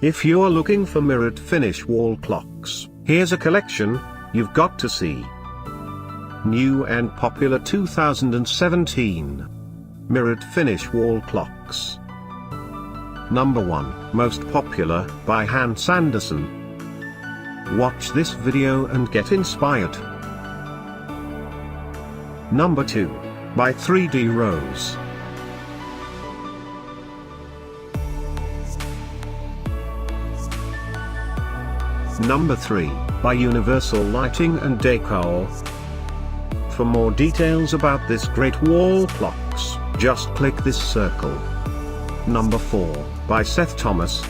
If you're looking for mirrored finish wall clocks, here's a collection you've got to see. New and popular 2017 mirrored finish wall clocks. Number 1, most popular, by Andersen. Watch this video and get inspired. Number 2, by 3D Rose. Number 3, by Universal Lighting and Decor. For more details about this great wall clocks, just click this circle. Number 4, by Seth Thomas.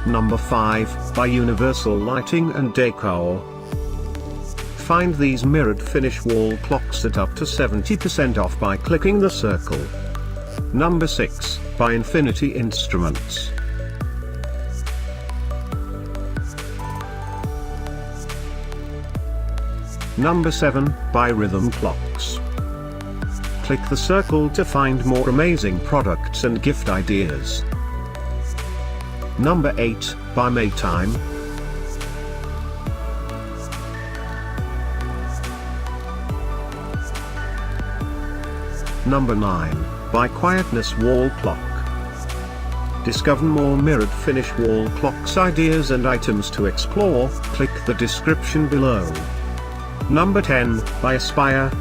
Number 5, by Universal Lighting and Decor. Find these mirrored finish wall clocks at up to 70% off by clicking the circle. Number 6, by Infinity Instruments. Number 7, by Rhythm Clocks. Click the circle to find more amazing products and gift ideas. Number 8, by Maytime. Number 9, by Quietness Wall Clock. Discover more mirrored finish wall clocks ideas and items to explore, click the description below. Number 10, by Aspire.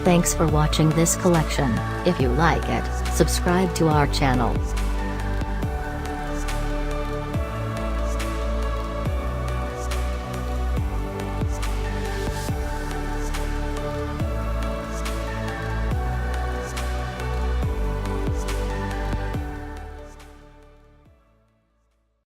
Thanks for watching this collection. If you like it, subscribe to our channel.